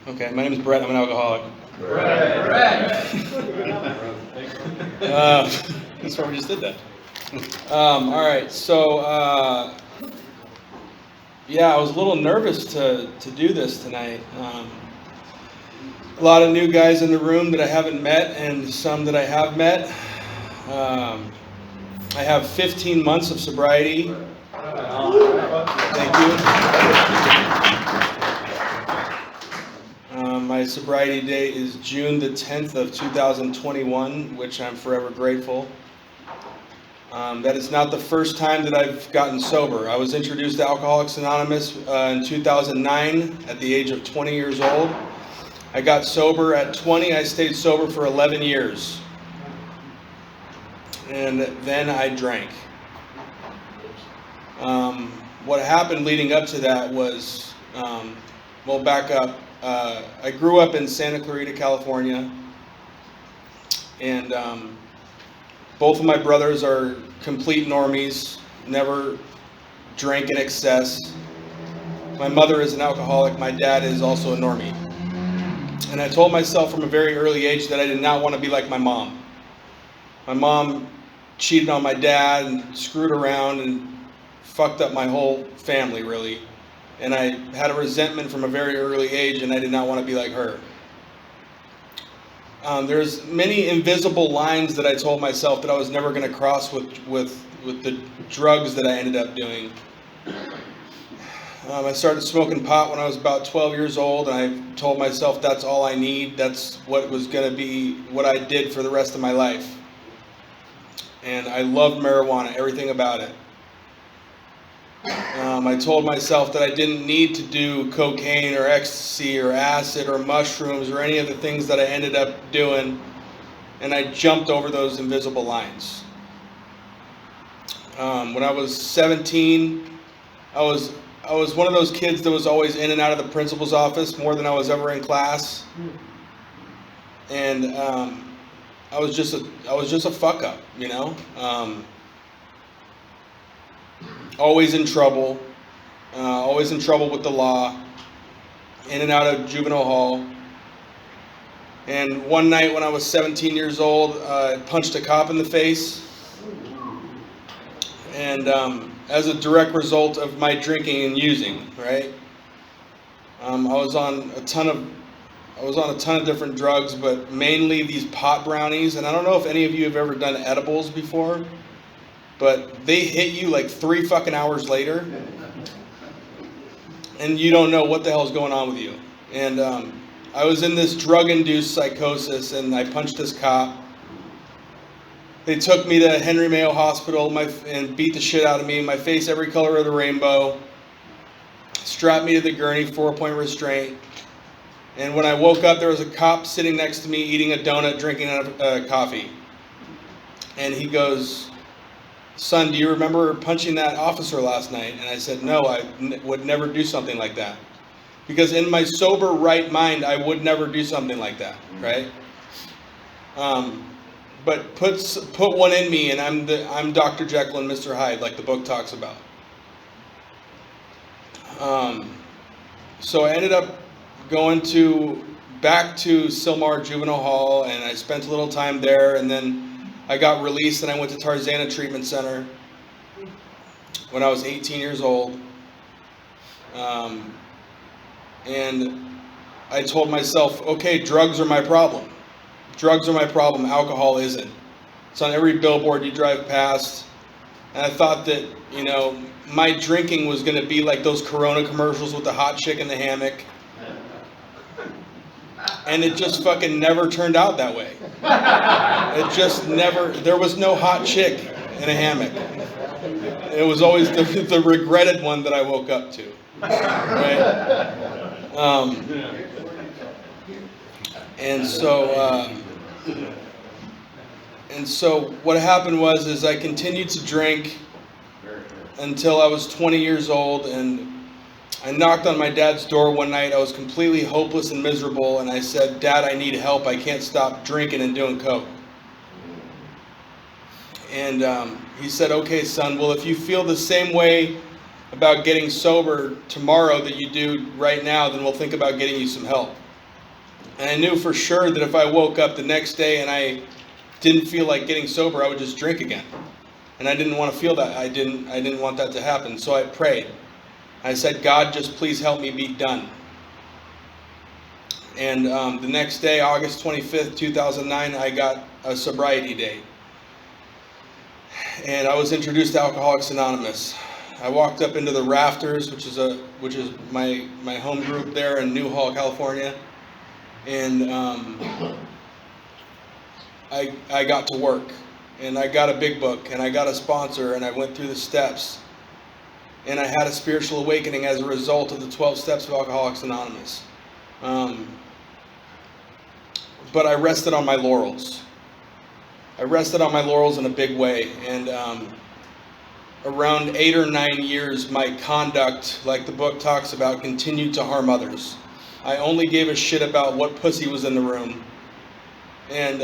Okay, my name is Brett. I'm an alcoholic. Brett. That's why we just did that. All right, so yeah, I was a little nervous to do this tonight. A lot of new guys in the room that I haven't met, and some that I have met. I have 15 months of sobriety. Thank you. My sobriety date is June the 10th of 2021, which I'm forever grateful. That is not the first time that I've gotten sober. I was introduced to Alcoholics Anonymous in 2009 at the age of 20 years old. I got sober at 20. I stayed sober for 11 years. And then I drank. What happened leading up to that was, well, back up. I grew up in Santa Clarita, California, and both of my brothers are complete normies, never drank in excess. My mother is an alcoholic, my dad is also a normie. And I told myself from a very early age that I did not want to be like my mom. My mom cheated on my dad and screwed around and fucked up my whole family, really. And I had a resentment from a very early age, and I did not want to be like her. There's many invisible lines that I told myself that I was never going to cross with the drugs that I ended up doing. I started smoking pot when I was about 12 years old, and I told myself that's all I need. That's what was going to be what I did for the rest of my life. And I loved marijuana, everything about it. I told myself that I didn't need to do cocaine or ecstasy or acid or mushrooms or any of the things that I ended up doing, and I jumped over those invisible lines. When I was 17, I was one of those kids that was always in and out of the principal's office more than I was ever in class, and I was just a fuck up, you know. Always in trouble with the law, in and out of juvenile hall. And one night when I was 17 years old, I punched a cop in the face. And as a direct result of my drinking and using, right? I was on a ton of different drugs, but mainly these pot brownies. And I don't know if any of you have ever done edibles before, but they hit you like 3 fucking hours later, and you don't know what the hell's going on with you. And I was in this drug-induced psychosis, and I punched this cop. They took me to Henry Mayo Hospital and beat the shit out of me. My face every color of the rainbow. Strapped me to the gurney, 4-point restraint. And when I woke up, there was a cop sitting next to me eating a donut, drinking a coffee. And he goes, "Son, do you remember punching that officer last night?" And I said, "No, I would never do something like that." Because in my sober right mind, I would never do something like that, right? But put one in me, and I'm Dr. Jekyll and Mr. Hyde, like the book talks about. So I ended up going back to Sylmar Juvenile Hall, and I spent a little time there, and then I got released and I went to Tarzana Treatment Center when I was 18 years old. And I told myself, okay, drugs are my problem. Drugs are my problem, alcohol isn't. It's on every billboard you drive past. And I thought that, you know, my drinking was going to be like those Corona commercials with the hot chick in the hammock. And it just fucking never turned out that way. It just never, there was no hot chick in a hammock. It was always the regretted one that I woke up to, right? And so what happened was I continued to drink until I was 20 years old, and I knocked on my dad's door one night. I was completely hopeless and miserable, and I said, "Dad, I need help. I can't stop drinking and doing coke." And he said, "Okay, son, well, if you feel the same way about getting sober tomorrow that you do right now, then we'll think about getting you some help." And I knew for sure that if I woke up the next day and I didn't feel like getting sober, I would just drink again. And I didn't want to feel that. I didn't want that to happen. So I prayed. I said, God, just please help me be done. And the next day, August 25th, 2009, I got a sobriety date. And I was introduced to Alcoholics Anonymous. I walked up into the Rafters, which is my home group there in Newhall, California. And I got to work. And I got a big book. And I got a sponsor. And I went through the steps. And I had a spiritual awakening as a result of the 12 steps of Alcoholics Anonymous. But I rested on my laurels. I rested on my laurels in a big way. And around 8 or 9 years, my conduct, like the book talks about, continued to harm others. I only gave a shit about what pussy was in the room. And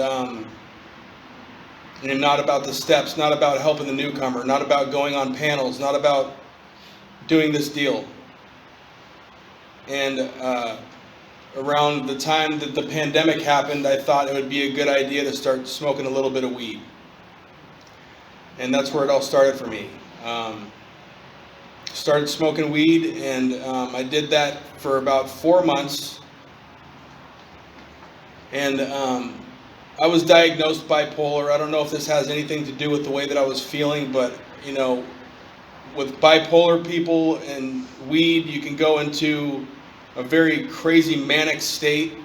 not about the steps, not about helping the newcomer, not about going on panels, not about doing this deal. And around the time that the pandemic happened, I thought it would be a good idea to start smoking a little bit of weed. And that's where it all started for me. Started smoking weed, and I did that for about 4 months. And I was diagnosed bipolar. I don't know if this has anything to do with the way that I was feeling, but you know, with bipolar people and weed, you can go into a very crazy manic state.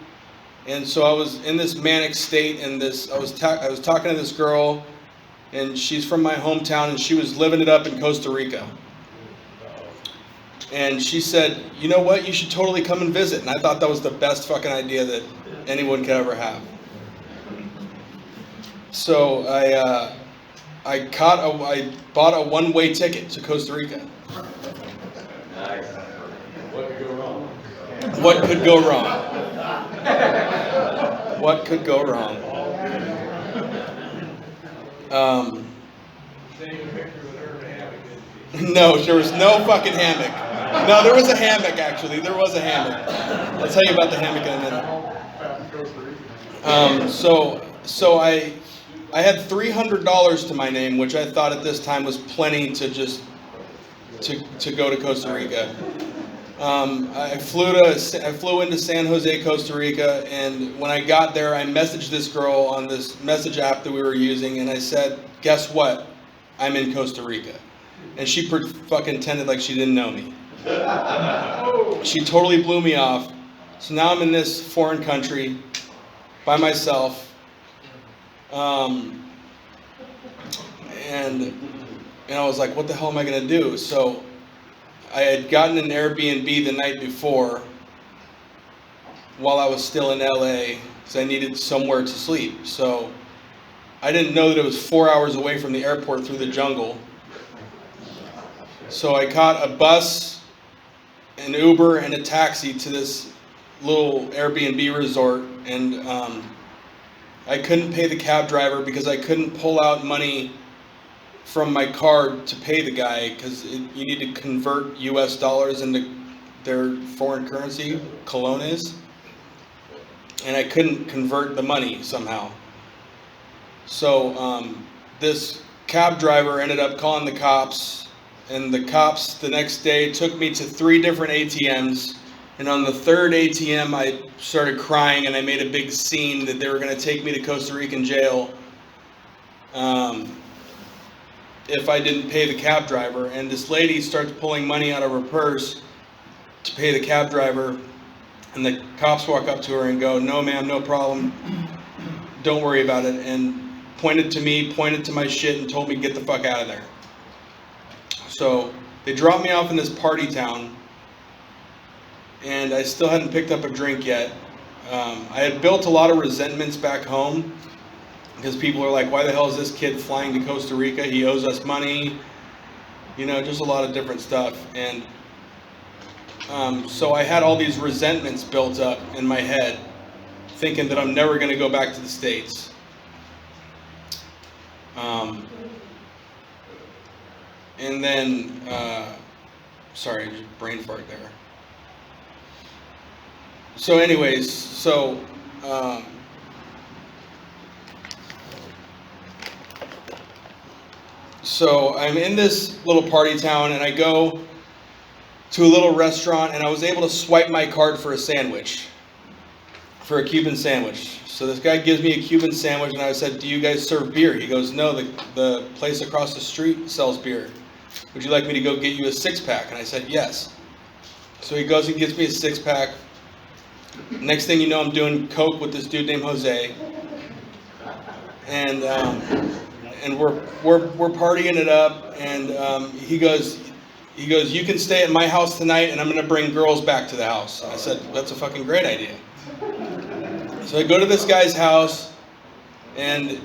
And so I was in this manic state, and I was talking to this girl, and she's from my hometown, and she was living it up in Costa Rica. And she said, you know what, you should totally come and visit. And I thought that was the best fucking idea that anyone could ever have. So I bought a one-way ticket to Costa Rica. Nice. What could go wrong? What could go wrong? What could go wrong? No, there was no fucking hammock. No, there was a hammock, actually. There was a hammock. I'll tell you about the hammock in a minute. So I had $300 to my name, which I thought at this time was plenty to just to go to Costa Rica. I flew into San Jose, Costa Rica, and when I got there, I messaged this girl on this message app that we were using, and I said, "Guess what? I'm in Costa Rica." And she fucking pretended like she didn't know me. She totally blew me off. So now I'm in this foreign country by myself. And I was like, what the hell am I going to do? So I had gotten an Airbnb the night before while I was still in LA because I needed somewhere to sleep. So I didn't know that it was 4 hours away from the airport through the jungle. So I caught a bus, an Uber, and a taxi to this little Airbnb resort, and I couldn't pay the cab driver because I couldn't pull out money from my card to pay the guy because you need to convert US dollars into their foreign currency, colones, and I couldn't convert the money somehow. So this cab driver ended up calling the cops, and the cops the next day took me to 3 different ATMs. And on the 3rd ATM, I started crying, and I made a big scene that they were going to take me to Costa Rican jail if I didn't pay the cab driver. And this lady starts pulling money out of her purse to pay the cab driver, and the cops walk up to her and go, "No, ma'am, no problem. Don't worry about it," and pointed to me, pointed to my shit, and told me to get the fuck out of there. So they dropped me off in this party town, and I still hadn't picked up a drink yet. I had built a lot of resentments back home because people are like, why the hell is this kid flying to Costa Rica? He owes us money. You know, just a lot of different stuff. And so I had all these resentments built up in my head, thinking that I'm never going to go back to the States. And then, sorry, just brain fart there. So anyways, so I'm in this little party town, and I go to a little restaurant, and I was able to swipe my card for a sandwich, for a Cuban sandwich. So this guy gives me a Cuban sandwich, and I said, "Do you guys serve beer?" He goes, "No, the place across the street sells beer. Would you like me to go get you a 6-pack?" And I said, "Yes." So he goes and gets me a 6-pack. Next thing you know, I'm doing coke with this dude named Jose, and we're partying it up. And he goes, "You can stay at my house tonight, and I'm gonna bring girls back to the house." I said, "That's a fucking great idea." So I go to this guy's house, and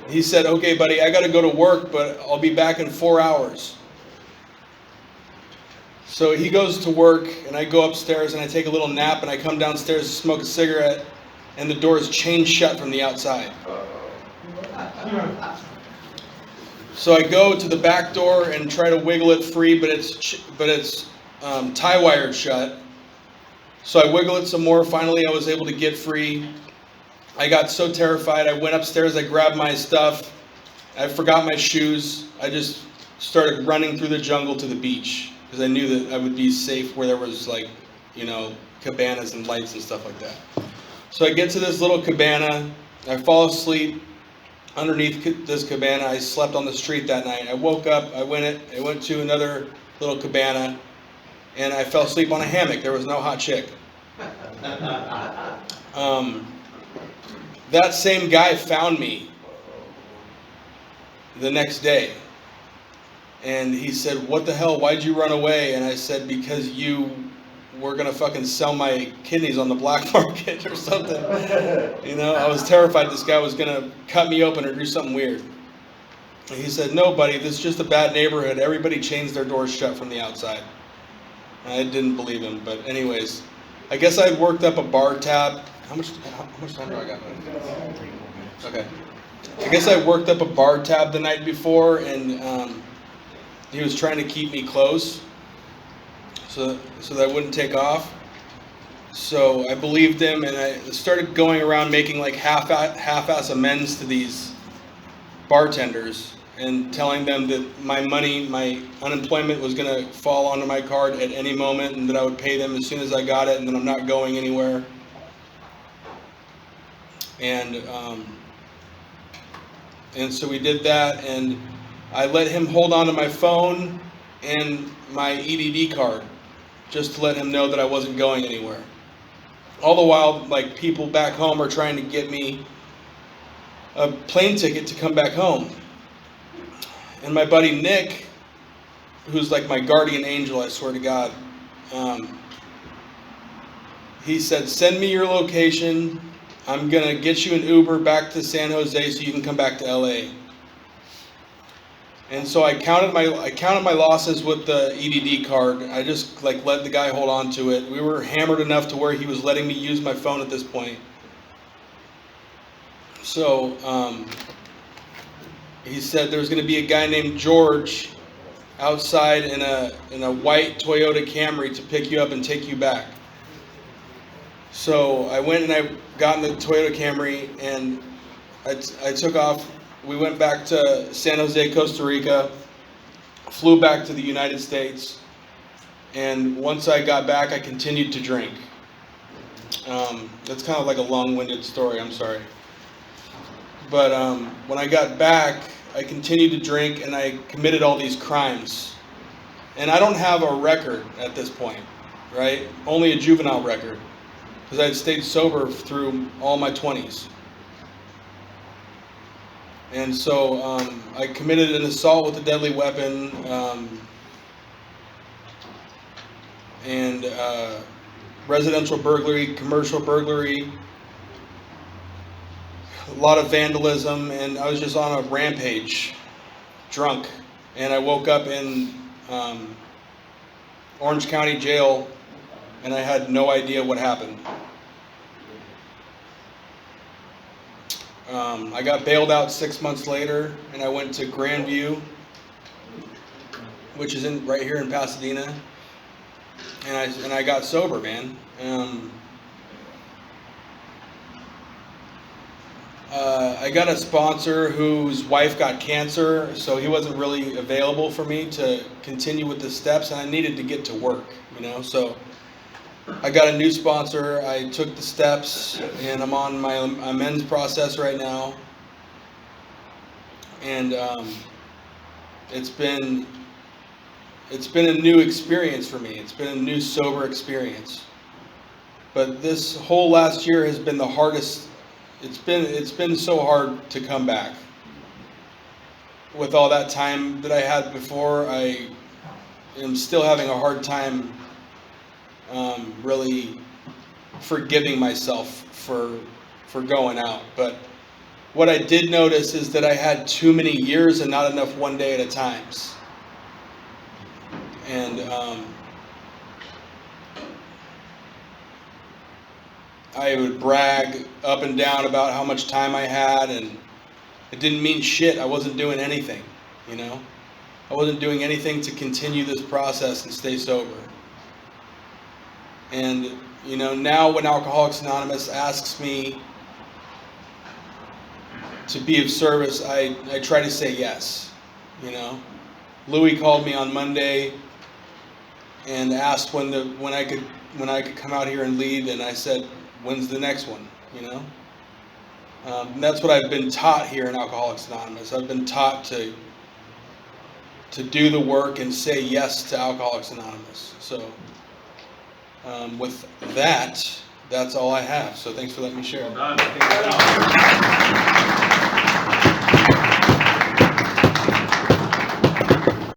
he said, "Okay, buddy, I got to go to work, but I'll be back in 4 hours." So he goes to work, and I go upstairs, and I take a little nap, and I come downstairs to smoke a cigarette, and the door is chained shut from the outside. So I go to the back door and try to wiggle it free, but it's tie wired shut. So I wiggle it some more. Finally, I was able to get free. I got so terrified. I went upstairs. I grabbed my stuff. I forgot my shoes. I just started running through the jungle to the beach because I knew that I would be safe where there was, like, cabanas and lights and stuff like that. So I get to this little cabana. I fall asleep underneath this cabana. I slept on the street that night. I woke up. I went to another little cabana, and I fell asleep on a hammock. There was no hot chick. That same guy found me the next day, and he said, "What the hell? Why'd you run away?" And I said, "Because you were gonna fucking sell my kidneys on the black market or something." I was terrified this guy was gonna cut me open or do something weird. And he said, "No, buddy, this is just a bad neighborhood. Everybody chains their doors shut from the outside." I didn't believe him, but anyways, I guess I worked up a bar tab. How much time do I got? Okay. I guess I worked up a bar tab the night before, and he was trying to keep me close so that I wouldn't take off. So I believed him, and I started going around making like half-ass amends to these bartenders and telling them that my unemployment was going to fall onto my card at any moment, and that I would pay them as soon as I got it, and that I'm not going anywhere. And so we did that, and I let him hold on to my phone and my EDD card just to let him know that I wasn't going anywhere. All the while, like, people back home are trying to get me a plane ticket to come back home. And my buddy Nick, who's like my guardian angel, I swear to God, he said, "Send me your location. I'm going to get you an Uber back to San Jose so you can come back to LA." And so I counted my losses with the EDD card. I just let the guy hold on to it. We were hammered enough to where he was letting me use my phone at this point. So he said there's going to be a guy named George outside in a white Toyota Camry to pick you up and take you back. So I went and I got in the Toyota Camry, and I took off. We went back to San Jose, Costa Rica, flew back to the United States, and once I got back, I continued to drink. That's kind of like a long-winded story, I'm sorry. But when I got back, I continued to drink, and I committed all these crimes. And I don't have a record at this point, right? Only a juvenile record, because I'd stayed sober through all my 20s. And so I committed an assault with a deadly weapon, and residential burglary, commercial burglary, a lot of vandalism, and I was just on a rampage, drunk. And I woke up in Orange County Jail, and I had no idea what happened. I got bailed out 6 months later, and I went to Grandview, which is right here in Pasadena, and I got sober, man. I got a sponsor whose wife got cancer, so he wasn't really available for me to continue with the steps, and I needed to get to work, so I got a new sponsor. I took the steps, and I'm on my amends process right now, and it's been a new experience for me. It's been a new sober experience, but this whole last year has been the hardest. It's been so hard to come back. With all that time that I had before, I am still having a hard time really forgiving myself for going out. But what I did notice is that I had too many years and not enough one day at a times. And I would brag up and down about how much time I had, and it didn't mean shit. I wasn't doing anything, I wasn't doing anything to continue this process and stay sober. And, now when Alcoholics Anonymous asks me to be of service, I try to say yes, Louis called me on Monday and asked when I could come out here and lead, and I said, when's the next one, and that's what I've been taught here in Alcoholics Anonymous. I've been taught to do the work and say yes to Alcoholics Anonymous. So with that, that's all I have. So thanks for letting me share. Well done.